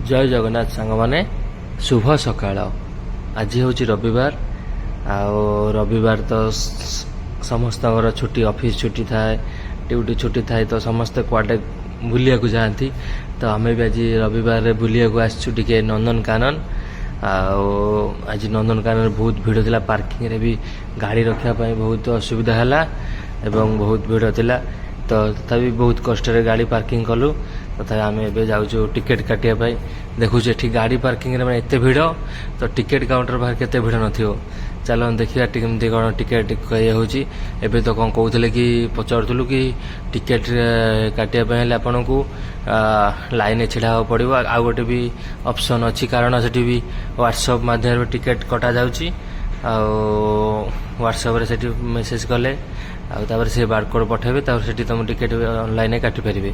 जय जगन्नाथ सांग मैंने शुभ सकाळ। आज हूँ रविवार रविवार तो समस्त छुट्टी ऑफिस छुट्टी थाए ड्यूटी छुट्टी थाए तो समस्ते कुआडे बुलिया को जाती तो आम भी आज रविवार बुलिया को आसचु टिके नंदनकानन। आज नंदनकानन बहुत भिड़ था पार्किंग रे भी गाड़ी रखापी बहुत असुविधा है एवं बहुत भिड़ थिला तो तथापि बहुत कष्ट गाड़ी पार्किंग कलु तथा आम ए जाऊँ टिकेट काटापी देखुचे एठी गाड़ी पार्किंग में एत भिड़ तो टिकेट काउंटर बाहर केते भिड़ न चलो देखिए केमती कौन टिकेट ये हूँ एवं तो कौन कहते कि पचारूँ कि टिकेट काटापी आपन को लाइन छिड़ा पड़ो आ गोटे भी ऑप्शन अच्छी कारण से भी व्हाट्सएप माध्यम टिकेट कटा जाऊँगी व्हाट्सएप से मेसेज कले आउे से बारकोड पठेबे से तुम टिकेट ऑनलाइन काटी पारे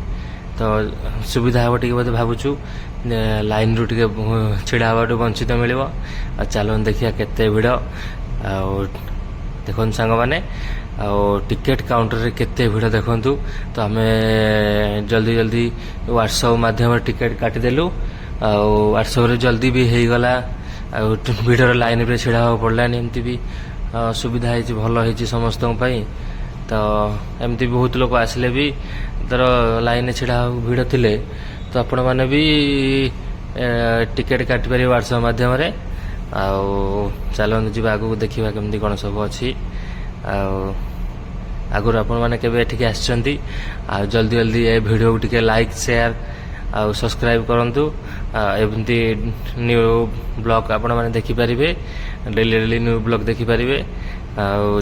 तो सुविधा हे टे बोधे भावुँ लाइन रू टे छिड़ा हवा वंचित मिल चलो देखिए केते भिड़ देखो सांग मैंने टिकेट काउंटर रे केते भिड़ देखु तो आम जल्दी जल्दी व्हाट्सएप माध्यम टिकेट काटिदेलु व्हाट्सएप जल्दी भी हो गला भिड़र लाइन पे छिड़ा हवा पड़लानी एमती भी सुविधा है भल है समस्त तो एमती बहुत लोग आसिले भी तर लाइन छिड़ा भिड़ थिले तो आपण मैंने भी टिकेट काटी पारे व्हाट्सएप माध्यम चलते जी आगू देखा केमती कौन सब अच्छी आगुरी आपण मैंने केवे एठिके आसछंती जल्दी जल्दी ए वीडियो को टिके लाइक शेयर सब्सक्राइब करंतु एमती न्यू ब्लॉग आपण मैंने देखिपारे डेली डेली न्यू ब्लॉग देखिपारे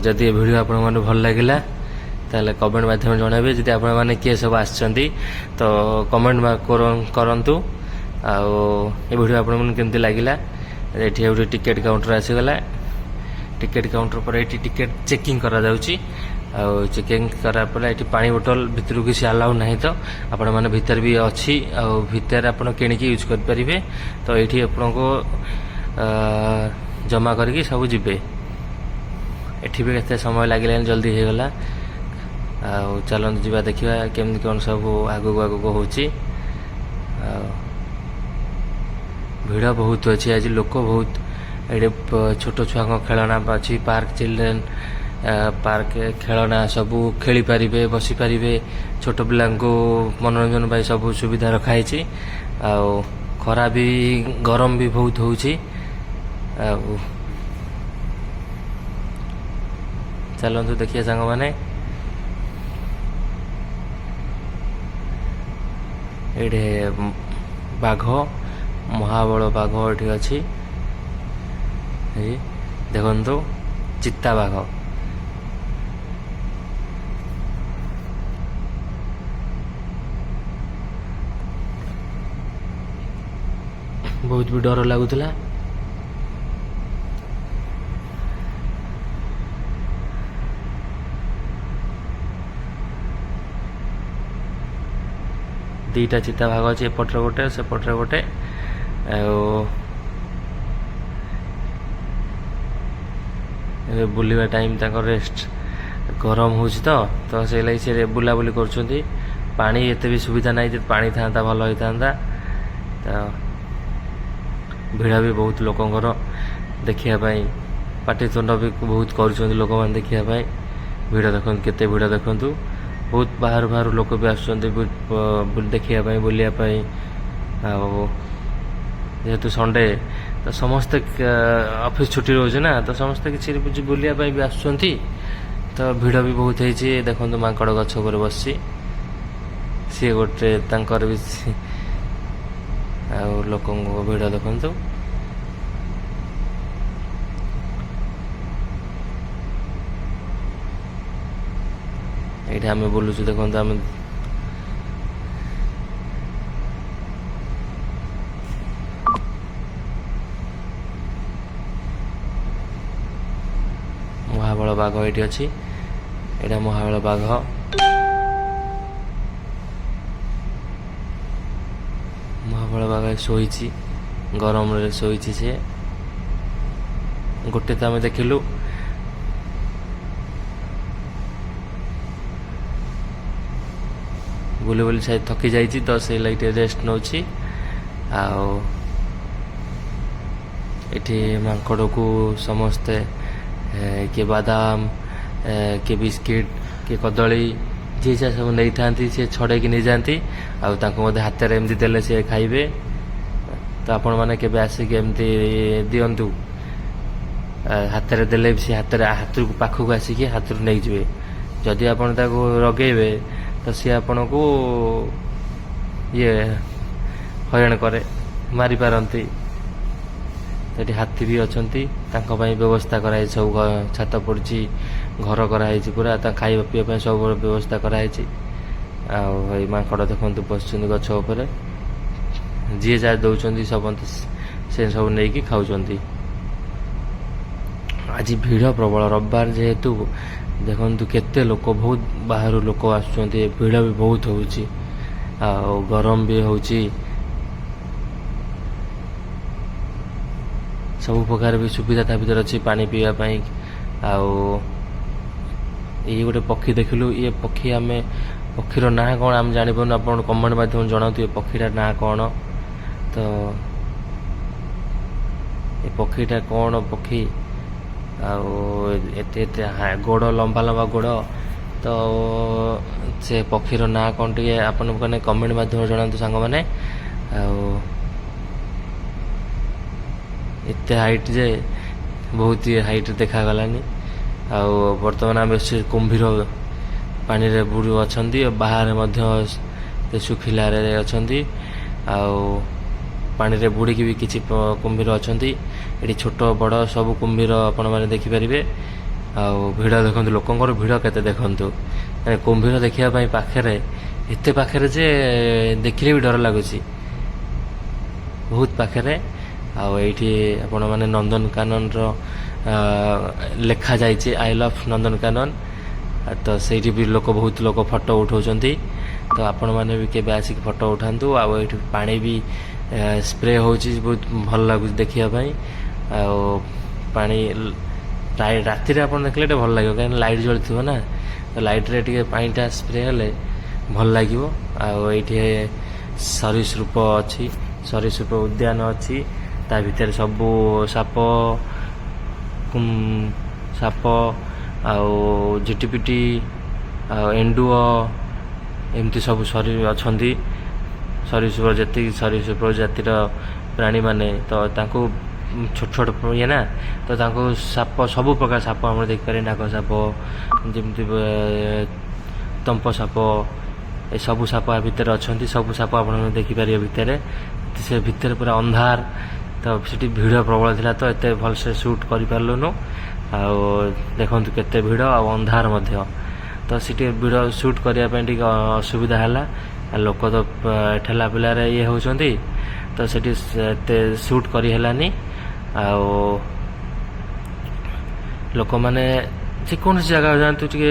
जदि ये वीडियो आपण मैंने भल लगिला ताले कमेंट माध्यम जणाबे जदि आपण मैंने किए सब आसछंती तो कमेंट करंतु ये वीडियो आपण मैंने केमती लागिला एठी गोटे टिकेट काउंटर आसीगला टिकेट काउंटर पर ये टिकेट चेकिंग करा जाउची चेकिंग करा पड़ा ये पानी बोतल भितर किसी अलाउ ना तो आपण मैंने भीतर भी अच्छी भितर आप किणिकी यूज करें तो ये आपण को जमा करके सब जीवे एठी भी केते समय लगे जल्दी हो गला चलते जी देखा केमती कौन सब आगू आगू हो भिड़ बहुत अच्छी आज लोक बहुत ये छोट छुआ खेलना अच्छी पार्क चिल्ड्रेन पार्क खेलना सब खेली पारे बसी पारे छोट पिला मनोरंजन पाई सब सुविधा रखाई खरा भी गरम भी बहुत हो चलतु देखिए सांग मैंने ये बाघ महाबल बाघ ये अच्छी देखु चित्ता बाघ बहुत भी डर लगुला दीटा चिता भाग अच्छे एपट्रे गोटे सेपट्रे गोटे बुलवा टाइम रेस्ट गरम हो तो से लगी से बुलाबुली कर पानी एत भी सुविधा नहीं पानी था भल होता तो भिड़ भी बहुत लोकंर देखापी पाटितुंड भी बहुत कर लोक मैंने देखापी भिड़ देखते केते भिड़ देखु बहुत बाहर बाहर लोक भी आसुँच देखापी बुलापी जेहेतु संडे तो समस्ते ऑफिस छुट्टी रोचे ना तो समस्ते किसी बुलापी भी आसुँच तो भिड़ भी बहुत है देखो माकड़ गछ पर बस सी गोटे तंकर भी लोक भिड़ देखु ये आम बुलूचु देखो आम महाबल बाघ ये अच्छी यहाँ महाबल बाघ महाबल बाघ शोई गरम शोई से गोटे तो आम देखिलु बुले बुले शायद थकी जाइए तो से लाइट रेस्ट नौची ଆଉ ଏଠି ମାଙ୍କଡ଼କୁ ସମସ୍ତେ କିଏ ବାଦାମ କିଏ ବିସ୍କିଟ୍ କିଏ କଦଳୀ ଯିଏ ଯାହା ସବୁ ନେଇଥାନ୍ତି ସିଏ ଛଡ଼େଇକି ନେଇଯାଆନ୍ତି ଆଉ ତାଙ୍କୁ ମଧ୍ୟ ହାତରେ ଏମିତି ଦେଲେ ସିଏ ଖାଇବେ। ତ ଆପଣମାନେ କେବେ ଆସିକି ଏମିତି ଦିଅନ୍ତୁ, ହାତରେ ଦେଲେ ବି ସେ ହାତରୁ ପାଖକୁ ଆସିକି ହାତରୁ ନେଇଯିବେ। ଯଦି ଆପଣ ତାକୁ ରଗେଇବେ ତ ସିଏ ଆପଣଙ୍କୁ ହଇରାଣ କରେ, ମାରିପାରନ୍ତି। ସେଠି ହାତୀ ବି ଅଛନ୍ତି, ତାଙ୍କ ପାଇଁ ବ୍ୟବସ୍ଥା କରାହେଇଛି, ସବୁ ଛାତ ପଡ଼ିଛି, ଘର କରାହେଇଛି, ପୁରା ତା ଖାଇବା ପିଇବା ପାଇଁ ସବୁ ବ୍ୟବସ୍ଥା କରାହେଇଛି। ଆଉ ଏଇ ମାଙ୍କଡ଼ ଦେଖନ୍ତୁ ବସୁଛନ୍ତି ଗଛ ଉପରେ, ଯିଏ ଯାହା ଦେଉଛନ୍ତି ସମସ୍ତେ ସେ ସବୁ ନେଇକି ଖାଉଛନ୍ତି। ଆଜି ଭିଡ଼ ପ୍ରବଳ, ରବିବାର ଯେହେତୁ ଦେଖନ୍ତୁ କେତେ ଲୋକ, ବହୁତ ବାହାରୁ ଲୋକ ଆସୁଛନ୍ତି, ଭିଡ଼ ବି ବହୁତ ହେଉଛି ଆଉ ଗରମ ବି ହେଉଛି। ସବୁ ପ୍ରକାର ବି ସୁବିଧା ତା ଭିତରେ ଅଛି ପାଣି ପିଇବା ପାଇଁ। ଆଉ ଏଇ ଗୋଟେ ପକ୍ଷୀ ଦେଖିଲୁ, ଇଏ ପକ୍ଷୀର ନାଁ କ'ଣ ଆମେ ଜାଣିପାରୁନୁ, ଆପଣ କମେଣ୍ଟ ମାଧ୍ୟମରେ ଜଣାନ୍ତୁ ଏ ପକ୍ଷୀଟା ନାଁ କ'ଣ। ତ ଏ ପକ୍ଷୀଟା କ'ଣ ପକ୍ଷୀ, ଆଉ ଏତେ ଗୋଡ଼, ଲମ୍ବା ଲମ୍ବା ଗୋଡ଼, ତ ସେ ପକ୍ଷୀର ନାଁ କ'ଣ ଟିକେ ଆପଣମାନେ କମେଣ୍ଟ ମାଧ୍ୟମରେ ଜଣାନ୍ତୁ ସାଙ୍ଗମାନେ। ଆଉ ଏତେ ହାଇଟ୍ ଯେ ବହୁତ ହାଇଟ୍ ଦେଖାଗଲାନି। ଆଉ ବର୍ତ୍ତମାନ ଆମେ କୁମ୍ଭୀର ପାଣିରେ ବୁଡ଼ି ଅଛନ୍ତି, ବାହାରେ ମଧ୍ୟ ଶୁଖିଲାରେ ଅଛନ୍ତି, ଆଉ ପାଣିରେ ବୁଡ଼ିକି ବି କିଛି କୁମ୍ଭୀର ଅଛନ୍ତି। ଏଠି ଛୋଟ ବଡ଼ ସବୁ କୁମ୍ଭୀର ଆପଣମାନେ ଦେଖିପାରିବେ। ଆଉ ଭିଡ଼ ଦେଖନ୍ତୁ, ଲୋକଙ୍କର ଭିଡ଼ କେତେ ଦେଖନ୍ତୁ, କୁମ୍ଭୀର ଦେଖିବା ପାଇଁ ପାଖରେ, ଏତେ ପାଖରେ ଯେ ଦେଖିଲେ ବି ଡର ଲାଗୁଛି, ବହୁତ ପାଖରେ। ଆଉ ଏଇଠି ଆପଣମାନେ ନନ୍ଦନକାନନର ଲେଖାଯାଇଛି ଆଇ ଲଭ୍ ନନ୍ଦନକାନନ। ତ ସେଇଠି ବି ବହୁତ ଲୋକ ଫଟୋ ଉଠାଉଛନ୍ତି। ତ ଆପଣମାନେ ବି କେବେ ଆସିକି ଫଟୋ ଉଠାନ୍ତୁ। ଆଉ ଏଇଠି ପାଣି ବି ସ୍ପ୍ରେ ହେଉଛି, ବହୁତ ଭଲ ଲାଗୁଛି ଦେଖିବା ପାଇଁ। ଆଉ ପାଣି ରାତିରେ ଆପଣ ଦେଖିଲେ ଟିକେ ଭଲ ଲାଗିବ, କାହିଁକିନା ଲାଇଟ୍ ଜଳିଥିବ ନା, ତ ଲାଇଟ୍ରେ ଟିକେ ପାଣିଟା ସ୍ପ୍ରେ ହେଲେ ଭଲ ଲାଗିବ। ଆଉ ଏଇଠି ସରୀସୃପ ଅଛି, ସରୀସୃପ ଉଦ୍ୟାନ ଅଛି, ତା ଭିତରେ ସବୁ ସାପ ଆଉ ଝିଟିପିଟି ଆଉ ଏଣ୍ଡୁଅ ଏମିତି ସବୁ ଅଛନ୍ତି। ସରୀସୃପ ଯେତିକି ସରୀସୃପ ଜାତିର ପ୍ରାଣୀମାନେ, ତ ତାଙ୍କୁ ଛୋଟ ଛୋଟ ନା, ତ ତାଙ୍କୁ ସାପ, ସବୁ ପ୍ରକାର ସାପ ଆମର ଦେଖିପାରିବେ, ନାଗ ସାପ, ଯେମିତି ତମ୍ପ ସାପ, ଏସବୁ ସାପ ଭିତରେ ଅଛନ୍ତି। ସବୁ ସାପ ଆପଣମାନେ ଦେଖିପାରିବେ ଭିତରେ। ସେ ଭିତରେ ପୁରା ଅନ୍ଧାର, ତ ସେଠି ଭିଡ଼ ପ୍ରବଳ ଥିଲା, ତ ଏତେ ଭଲସେ ସୁଟ୍ କରିପାରିଲୁନୁ। ଆଉ ଦେଖନ୍ତୁ କେତେ ଭିଡ଼ ଆଉ ଅନ୍ଧାର ମଧ୍ୟ, ତ ସେଠି ଭିଡ଼ ସୁଟ୍ କରିବା ପାଇଁ ଟିକେ ଅସୁବିଧା ହେଲା। ଲୋକ ତ ଠେଲା ପେଲାରେ ହେଉଛନ୍ତି, ତ ସେଠି ଏତେ ସୁଟ୍ କରି ହେଲାନି। ଆଉ ଲୋକମାନେ ଯେକୌଣସି ଜାଗାକୁ ଯାଆନ୍ତୁ, ଟିକେ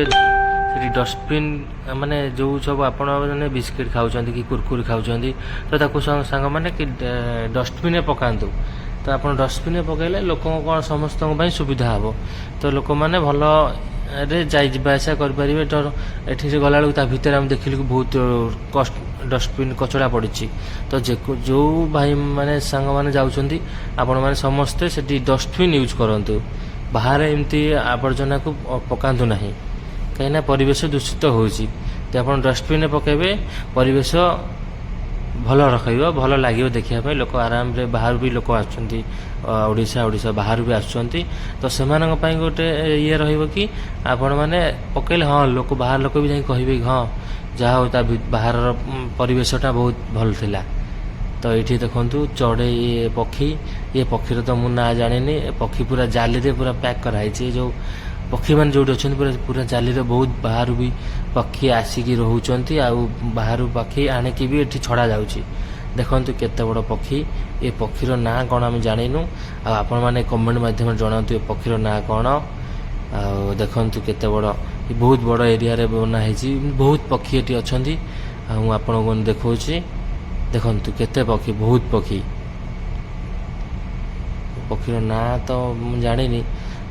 ସେଠି ଡଷ୍ଟବିନ୍, ମାନେ ଯେଉଁ ସବୁ ଆପଣମାନେ ବିସ୍କିଟ୍ ଖାଉଛନ୍ତି କି କୁରକୁରି ଖାଉଛନ୍ତି, ତ ତାକୁ ସାଙ୍ଗମାନେ କି ଡଷ୍ଟବିନ୍ରେ ପକାନ୍ତୁ। ତ ଆପଣ ଡଷ୍ଟବିନ୍ରେ ପକାଇଲେ ଲୋକଙ୍କ କ'ଣ ସମସ୍ତଙ୍କ ପାଇଁ ସୁବିଧା ହେବ। ତ ଲୋକମାନେ ଭଲରେ ଯିବା ଆସିବା କରିପାରିବେ। ଏଠି ଗଲାବେଳକୁ ତା ଭିତରେ ଆମେ ଦେଖିଲୁ ବହୁତ ଡଷ୍ଟବିନ୍ କଚଡ଼ା ପଡ଼ିଛି। ତ ଯେଉଁ ଭାଇମାନେ ସାଙ୍ଗମାନେ ଯାଉଛନ୍ତି, ଆପଣମାନେ ସମସ୍ତେ ସେଠି ଡଷ୍ଟବିନ୍ ୟୁଜ୍ କରନ୍ତୁ। ବାହାରେ ଏମିତି ଆବର୍ଜନାକୁ ପକାନ୍ତୁ ନାହିଁ, କାହିଁକିନା ପରିବେଶ ଦୂଷିତ ହେଉଛି। ତ ଆପଣ ଡଷ୍ଟବିନ୍ରେ ପକାଇବେ, ପରିବେଶ ଭଲ ରଖିବ, ଭଲ ଲାଗିବ ଦେଖିବା ପାଇଁ। ଲୋକ ଆରାମରେ, ବାହାରୁ ବି ଲୋକ ଆସୁଛନ୍ତି, ଓଡ଼ିଶା ବାହାରୁ ବି ଆସୁଛନ୍ତି। ତ ସେମାନଙ୍କ ପାଇଁ ଗୋଟେ ରହିବ କି ଆପଣମାନେ ପକାଇଲେ, ହଁ ବାହାର ଲୋକ ବି ଯାଇ କହିବେ ହଁ ଯାହା ହଉ ତା ବାହାରର ପରିବେଶଟା ବହୁତ ଭଲ ଥିଲା। ତ ଏଇଠି ଦେଖନ୍ତୁ ଚଢ଼େଇ ପକ୍ଷୀ, ଏ ପକ୍ଷୀର ତ ମୁଁ ନାଁ ଜାଣିନି। ପକ୍ଷୀ ପୁରା ଜାଲିରେ ପୁରା ପ୍ୟାକ୍ କରାହେଇଛି। ଯେଉଁ ପକ୍ଷୀମାନେ ଯେଉଁଠି ଅଛନ୍ତି ପୁରା ଜାଲିରେ, ବହୁତ ବାହାରୁ ବି ପକ୍ଷୀ ଆସିକି ରହୁଛନ୍ତି, ଆଉ ବାହାରୁ ପକ୍ଷୀ ଆଣିକି ବି ଏଠି ଛଡ଼ା ଯାଉଛି। ଦେଖନ୍ତୁ କେତେ ବଡ଼ ପକ୍ଷୀ, ଏ ପକ୍ଷୀର ନାଁ କ'ଣ ଆମେ ଜାଣିନୁ। ଆଉ ଆପଣମାନେ କମେଣ୍ଟ ମାଧ୍ୟମରେ ଜଣାନ୍ତୁ ଏ ପକ୍ଷୀର ନାଁ କ'ଣ। ଆଉ ଦେଖନ୍ତୁ କେତେ ବଡ଼, ବହୁତ ବଡ଼ ଏରିଆରେ ବନା ହେଇଛି, ବହୁତ ପକ୍ଷୀ ଏଠି ଅଛନ୍ତି। ଆଉ ମୁଁ ଆପଣଙ୍କୁ ଦେଖାଉଛି, ଦେଖନ୍ତୁ କେତେ ପକ୍ଷୀ, ବହୁତ ପକ୍ଷୀ। ପକ୍ଷୀର ନାଁ ତ ମୁଁ ଜାଣିନି,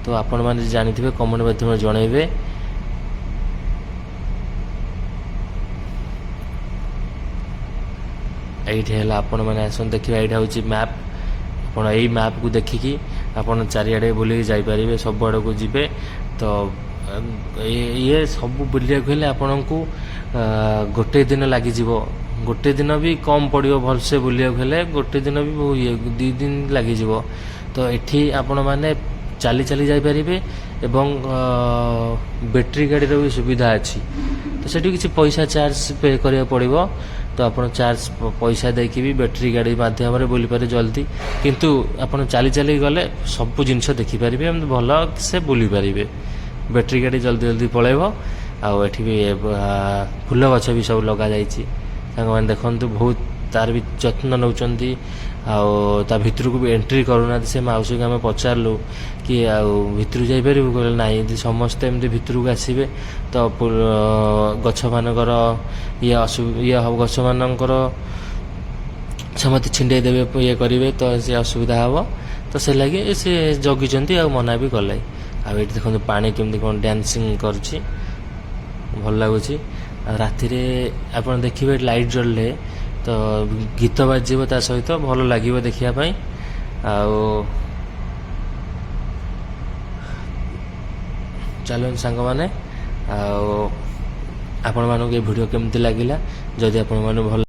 ତ ଆପଣମାନେ ଜାଣିଥିବେ କମେଣ୍ଟ ମାଧ୍ୟମରେ ଜଣାଇବେ। এইଠି ହେଲା ଆପଣମାନେ ଆସନ୍ତୁ ଦେଖିବେ, ଏଇଟା ହେଉଛି ମ୍ୟାପ୍। ଆପଣ ଏଇ ମ୍ୟାପ୍କୁ ଦେଖିକି ଆପଣ ଚାରିଆଡ଼େ ବୁଲିକି ଯାଇପାରିବେ, ସବୁଆଡ଼କୁ ଯିବେ। ତ ଇଏ ସବୁ ବୁଲିବାକୁ ହେଲେ ଆପଣଙ୍କୁ ଗୋଟେ ଦିନ ଲାଗିଯିବ। ଗୋଟେ ଦିନ ବି କମ୍ ପଡ଼ିବ, ଭଲସେ ବୁଲିବାକୁ ହେଲେ ଗୋଟେ ଦିନ ବି 2 ଦିନ ଲାଗିଯିବ। ତ ଏଠି ଆପଣମାନେ ଚାଲି ଚାଲି ଯାଇପାରିବେ ଏବଂ ବ୍ୟାଟେରୀ ଗାଡ଼ିର ବି ସୁବିଧା ଅଛି। ତ ସେଠି କିଛି ପଇସା ଚାର୍ଜ ପେ କରିବାକୁ ପଡ଼ିବ। ତ ଆପଣ ପଇସା ଦେଇକି ବି ବ୍ୟାଟେରୀ ଗାଡ଼ି ମାଧ୍ୟମରେ ବୁଲିପାରିବେ ଜଲ୍ଦି। କିନ୍ତୁ ଆପଣ ଚାଲି ଚାଲି ଗଲେ ସବୁ ଜିନିଷ ଦେଖିପାରିବେ, ଏମିତି ଭଲ ସେ ବୁଲିପାରିବେ। ବ୍ୟାଟେରୀ ଗାଡ଼ି ଜଲ୍ଦି ଜଲ୍ଦି ପଳେଇବ। ଆଉ ଏଠି ବି ଫୁଲ ଗଛ ବି ସବୁ ଲଗାଯାଇଛି। ସାଙ୍ଗମାନେ ଦେଖନ୍ତୁ, ବହୁତ ତାର ବି ଯତ୍ନ ନେଉଛନ୍ତି। ଆଉ ତା ଭିତରକୁ ବି ଏଣ୍ଟ୍ରି କରୁନାହାନ୍ତି। ସେ ମାଉସୀକୁ ଆମେ ପଚାରିଲୁ କି ଆଉ ଭିତରକୁ ଯାଇପାରିବୁ, କହିଲେ ନାହିଁ, ଯଦି ସମସ୍ତେ ଏମିତି ଭିତରକୁ ଆସିବେ ତ ଗଛମାନଙ୍କର ଇଏ ହେବ, ଗଛମାନଙ୍କର ସମସ୍ତେ ଛିଣ୍ଡେଇ ଦେବେ, ଇଏ କରିବେ, ତ ସେ ଅସୁବିଧା ହେବ। ତ ସେ ଲାଗି ସେ ଜଗିଛନ୍ତି ଆଉ ମନା ବି କଲେ। ଆଉ ଏଠି ଦେଖନ୍ତୁ ପାଣି କେମିତି କ'ଣ ଡ୍ୟାନ୍ସିଂ କରୁଛି, ଭଲ ଲାଗୁଛି। ଆଉ ରାତିରେ ଆପଣ ଦେଖିବେ ଲାଇଟ୍ ଜଳିଲେ ତ ଗୀତ ବାଜିବ, ତା ସହିତ ଭଲ ଲାଗିବ ଦେଖିବା ପାଇଁ। ଆଉ ଚାଲନ୍ତୁ ସାଙ୍ଗମାନେ, ଆଉ ଆପଣମାନଙ୍କୁ ଏ ଭିଡ଼ିଓ କେମିତି ଲାଗିଲା, ଯଦି ଆପଣମାନଙ୍କୁ ଭଲ